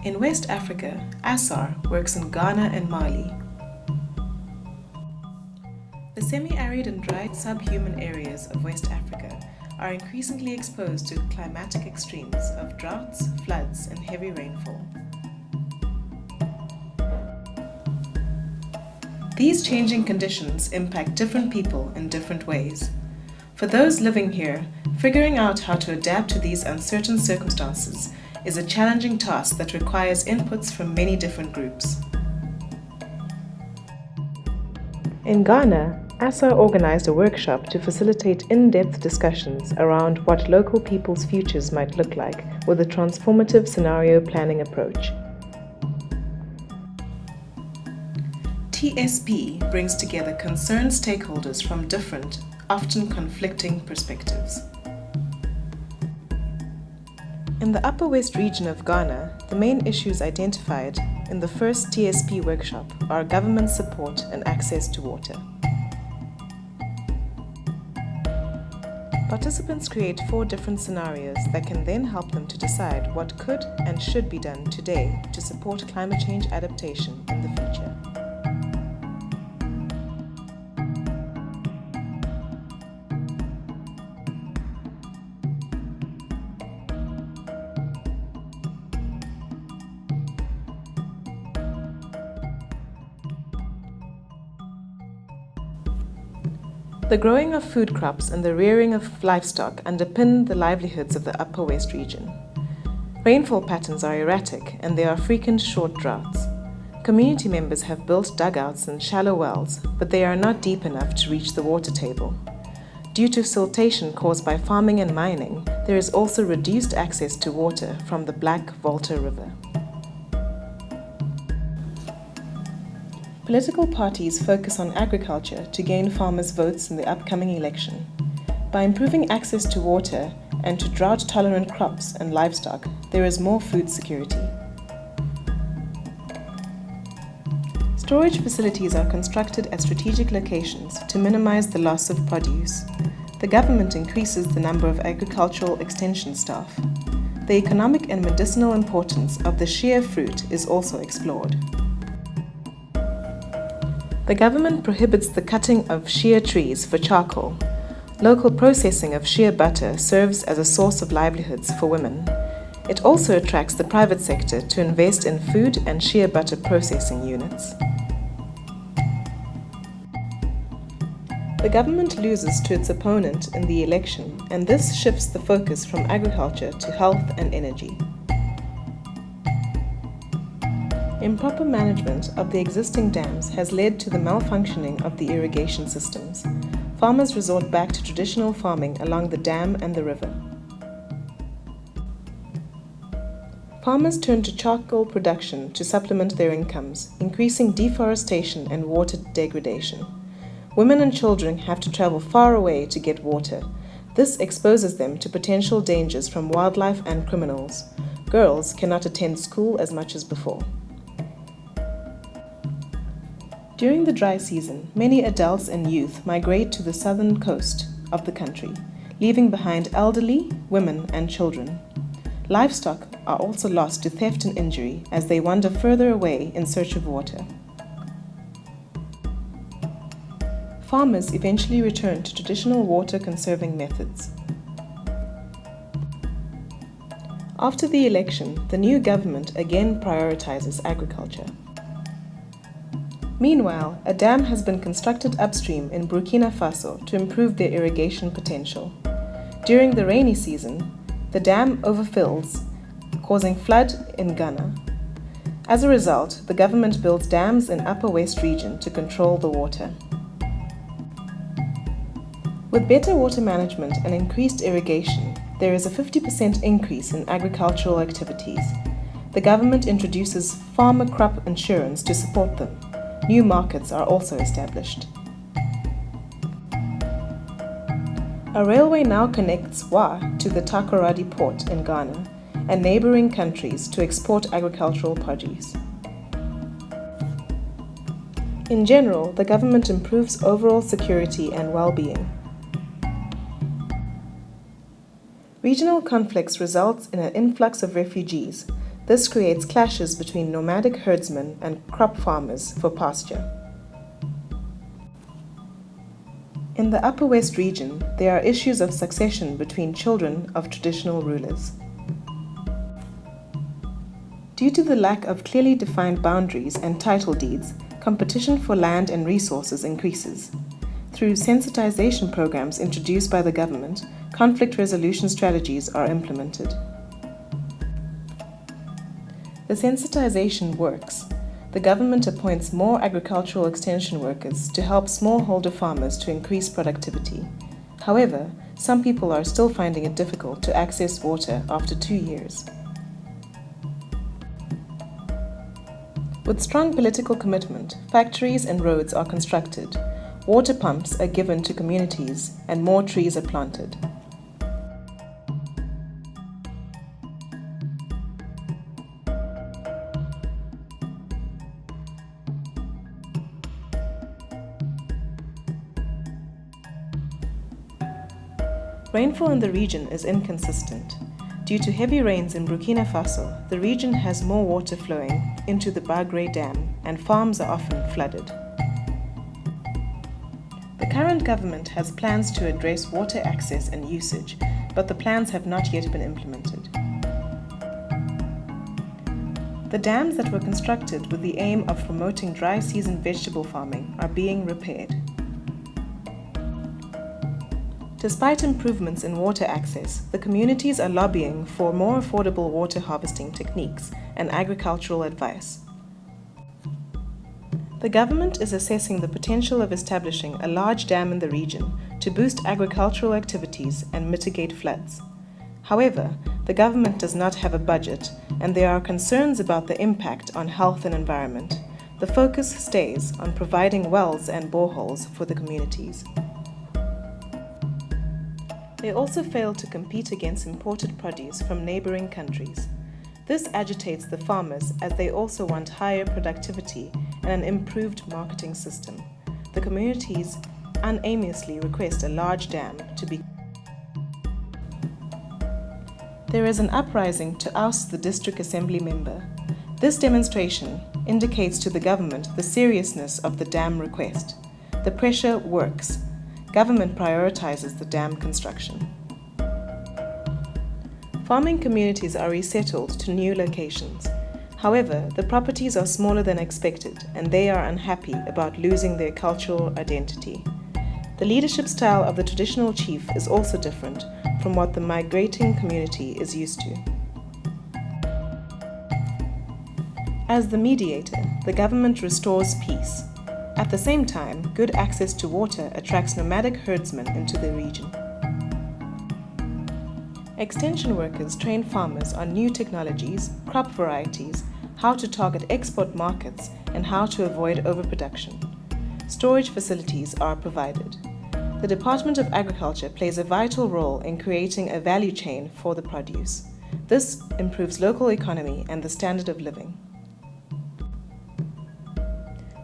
In West Africa, ASSAR works in Ghana and Mali. The semi-arid and dry subhuman areas of West Africa are increasingly exposed to climatic extremes of droughts, floods, and heavy rainfall. These changing conditions impact different people in different ways. For those living here, figuring out how to adapt to these uncertain circumstances is a challenging task that requires inputs from many different groups. In Ghana, ASSAR organized a workshop to facilitate in-depth discussions around what local people's futures might look like with a transformative scenario planning approach. TSP brings together concerned stakeholders from different, often conflicting perspectives. In the Upper West region of Ghana, the main issues identified in the first TSP workshop are government support and access to water. Participants create 4 different scenarios that can then help them to decide what could and should be done today to support climate change adaptation in the future. The growing of food crops and the rearing of livestock underpin the livelihoods of the Upper West region. Rainfall patterns are erratic and there are frequent short droughts. Community members have built dugouts and shallow wells, but they are not deep enough to reach the water table. Due to siltation caused by farming and mining, there is also reduced access to water from the Black Volta River. Political parties focus on agriculture to gain farmers' votes in the upcoming election. By improving access to water and to drought-tolerant crops and livestock, there is more food security. Storage facilities are constructed at strategic locations to minimize the loss of produce. The government increases the number of agricultural extension staff. The economic and medicinal importance of the shea fruit is also explored. The government prohibits the cutting of shea trees for charcoal. Local processing of shea butter serves as a source of livelihoods for women. It also attracts the private sector to invest in food and shea butter processing units. The government loses to its opponent in the election, and this shifts the focus from agriculture to health and energy. Improper management of the existing dams has led to the malfunctioning of the irrigation systems. Farmers resort back to traditional farming along the dam and the river. Farmers turn to charcoal production to supplement their incomes, increasing deforestation and water degradation. Women and children have to travel far away to get water. This exposes them to potential dangers from wildlife and criminals. Girls cannot attend school as much as before. During the dry season, many adults and youth migrate to the southern coast of the country, leaving behind elderly, women, and children. Livestock are also lost to theft and injury as they wander further away in search of water. Farmers eventually return to traditional water-conserving methods. After the election, the new government again prioritizes agriculture. Meanwhile, a dam has been constructed upstream in Burkina Faso to improve their irrigation potential. During the rainy season, the dam overfills, causing flood in Ghana. As a result, the government builds dams in Upper West region to control the water. With better water management and increased irrigation, there is a 50% increase in agricultural activities. The government introduces farmer crop insurance to support them. New markets are also established. A railway now connects Wa to the Takoradi port in Ghana and neighboring countries to export agricultural produce. In general, the government improves overall security and well-being. Regional conflicts result in an influx of refugees. This creates clashes between nomadic herdsmen and crop farmers for pasture. In the Upper West region, there are issues of succession between children of traditional rulers. Due to the lack of clearly defined boundaries and title deeds, competition for land and resources increases. Through sensitization programs introduced by the government, conflict resolution strategies are implemented. The sensitization works. The government appoints more agricultural extension workers to help smallholder farmers to increase productivity. However, some people are still finding it difficult to access water after 2 years. With strong political commitment, factories and roads are constructed, water pumps are given to communities, and more trees are planted. Rainfall in the region is inconsistent. Due to heavy rains in Burkina Faso, the region has more water flowing into the Bagre Dam and farms are often flooded. The current government has plans to address water access and usage, but the plans have not yet been implemented. The dams that were constructed with the aim of promoting dry season vegetable farming are being repaired. Despite improvements in water access, the communities are lobbying for more affordable water harvesting techniques and agricultural advice. The government is assessing the potential of establishing a large dam in the region to boost agricultural activities and mitigate floods. However, the government does not have a budget, and there are concerns about the impact on health and environment. The focus stays on providing wells and boreholes for the communities. They also fail to compete against imported produce from neighboring countries. This agitates the farmers as they also want higher productivity and an improved marketing system. The communities unaimlessly request a large dam to be. There is an uprising to oust the district assembly member. This demonstration indicates to the government the seriousness of the dam request. The pressure works. Government prioritizes the dam construction. Farming communities are resettled to new locations. However, the properties are smaller than expected and they are unhappy about losing their cultural identity. The leadership style of the traditional chief is also different from what the migrating community is used to. As the mediator, the government restores peace. At the same time, good access to water attracts nomadic herdsmen into the region. Extension workers train farmers on new technologies, crop varieties, how to target export markets, and how to avoid overproduction. Storage facilities are provided. The Department of Agriculture plays a vital role in creating a value chain for the produce. This improves local economy and the standard of living.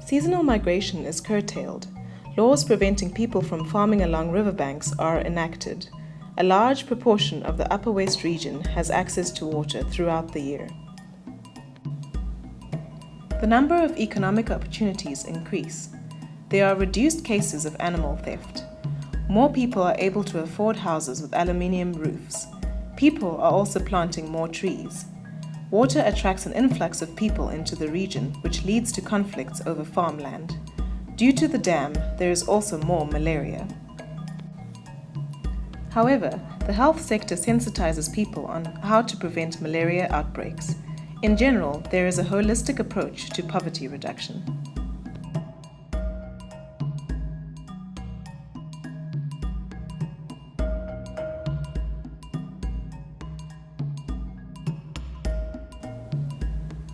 Seasonal migration is curtailed. Laws preventing people from farming along riverbanks are enacted. A large proportion of the Upper West region has access to water throughout the year. The number of economic opportunities increase. There are reduced cases of animal theft. More people are able to afford houses with aluminium roofs. People are also planting more trees. Water attracts an influx of people into the region, which leads to conflicts over farmland. Due to the dam, there is also more malaria. However, the health sector sensitizes people on how to prevent malaria outbreaks. In general, there is a holistic approach to poverty reduction.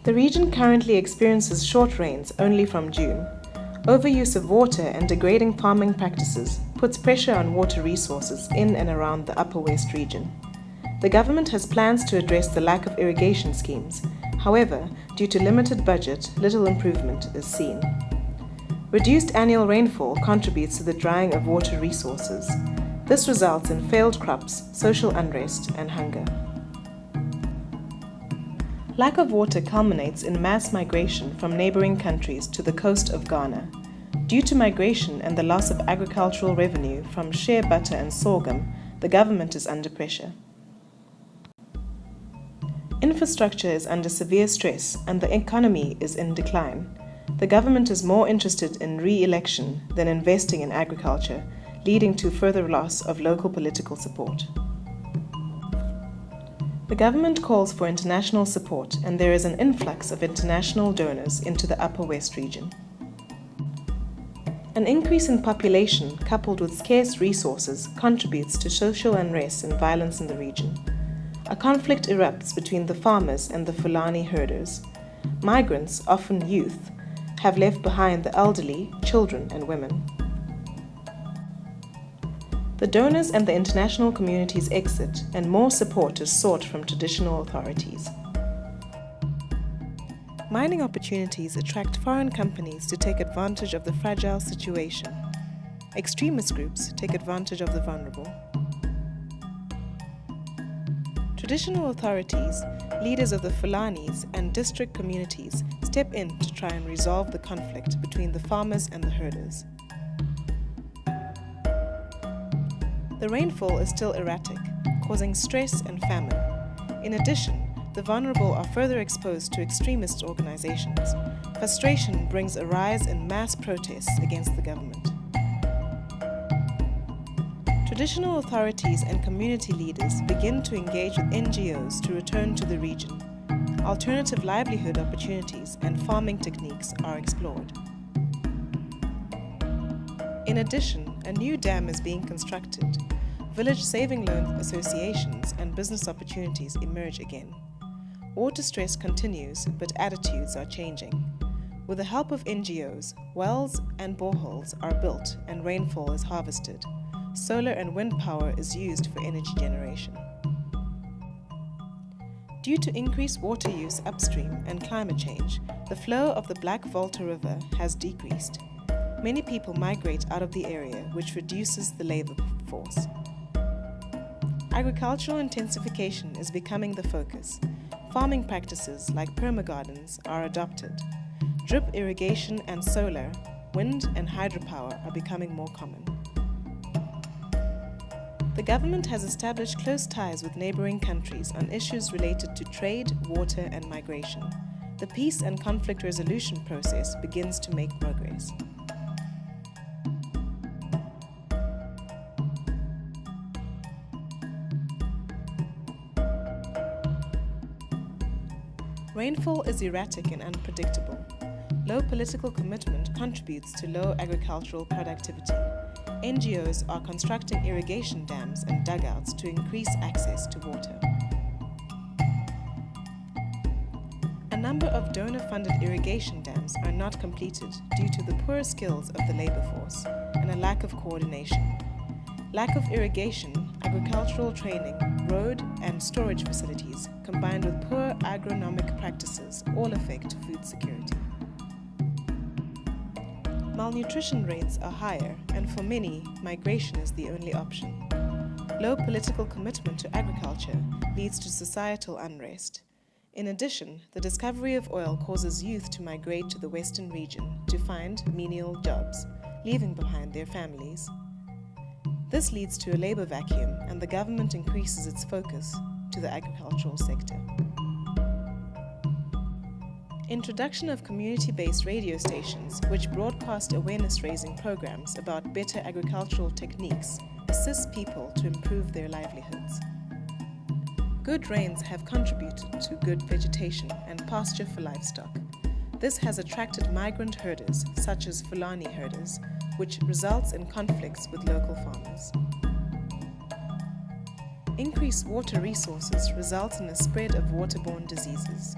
The region currently experiences short rains only from June. Overuse of water and degrading farming practices puts pressure on water resources in and around the Upper West region. The government has plans to address the lack of irrigation schemes. However, due to limited budget, little improvement is seen. Reduced annual rainfall contributes to the drying of water resources. This results in failed crops, social unrest, and hunger. Lack of water culminates in mass migration from neighboring countries to the coast of Ghana. Due to migration and the loss of agricultural revenue from shea butter and sorghum, the government is under pressure. Infrastructure is under severe stress and the economy is in decline. The government is more interested in re-election than investing in agriculture, leading to further loss of local political support. The government calls for international support and there is an influx of international donors into the Upper West region. An increase in population coupled with scarce resources contributes to social unrest and violence in the region. A conflict erupts between the farmers and the Fulani herders. Migrants, often youth, have left behind the elderly, children and women. The donors and the international communities exit and more support is sought from traditional authorities. Mining opportunities attract foreign companies to take advantage of the fragile situation. Extremist groups take advantage of the vulnerable. Traditional authorities, leaders of the Fulanis and district communities step in to try and resolve the conflict between the farmers and the herders. The rainfall is still erratic, causing stress and famine. In addition, the vulnerable are further exposed to extremist organizations. Frustration brings a rise in mass protests against the government. Traditional authorities and community leaders begin to engage with NGOs to return to the region. Alternative livelihood opportunities and farming techniques are explored. In addition, a new dam is being constructed. Village saving loan associations and business opportunities emerge again. Water stress continues, but attitudes are changing. With the help of NGOs, wells and boreholes are built and rainfall is harvested. Solar and wind power is used for energy generation. Due to increased water use upstream and climate change, the flow of the Black Volta River has decreased. Many people migrate out of the area, which reduces the labor force. Agricultural intensification is becoming the focus. Farming practices like permagardens are adopted. Drip irrigation and solar, wind and hydropower are becoming more common. The government has established close ties with neighboring countries on issues related to trade, water and migration. The peace and conflict resolution process begins to make progress. Rainfall is erratic and unpredictable. Low political commitment contributes to low agricultural productivity. NGOs are constructing irrigation dams and dugouts to increase access to water. A number of donor-funded irrigation dams are not completed due to the poor skills of the labor force and a lack of coordination. Lack of irrigation, agricultural training, road and storage facilities, combined with poor agronomic practices, all affect food security. Malnutrition rates are higher, and for many, migration is the only option. Low political commitment to agriculture leads to societal unrest. In addition, the discovery of oil causes youth to migrate to the western region to find menial jobs, leaving behind their families. This leads to a labor vacuum, and the government increases its focus to the agricultural sector. Introduction of community-based radio stations, which broadcast awareness-raising programs about better agricultural techniques, assists people to improve their livelihoods. Good rains have contributed to good vegetation and pasture for livestock. This has attracted migrant herders, such as Fulani herders, which results in conflicts with local farmers. Increased water resources result in a spread of waterborne diseases.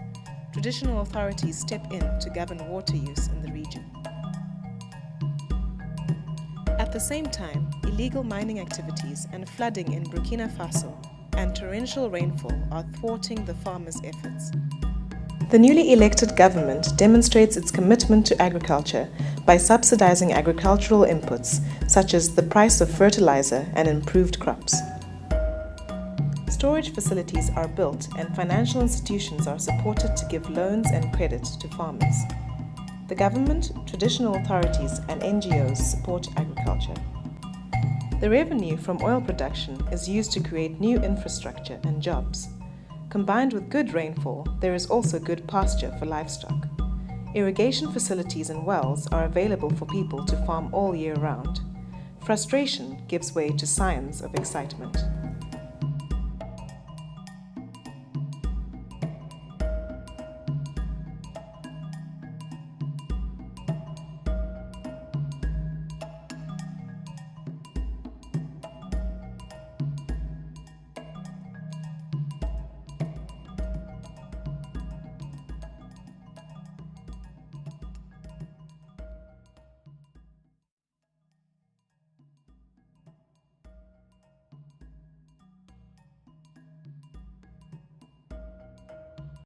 Traditional authorities step in to govern water use in the region. At the same time, illegal mining activities and flooding in Burkina Faso and torrential rainfall are thwarting the farmers' efforts. The newly elected government demonstrates its commitment to agriculture by subsidizing agricultural inputs, such as the price of fertilizer and improved crops. storage facilities are built and financial institutions are supported to give loans and credit to farmers. The government, traditional authorities, and NGOs support agriculture. The revenue from oil production is used to create new infrastructure and jobs. Combined with good rainfall, there is also good pasture for livestock. Irrigation facilities and wells are available for people to farm all year round. Frustration gives way to signs of excitement.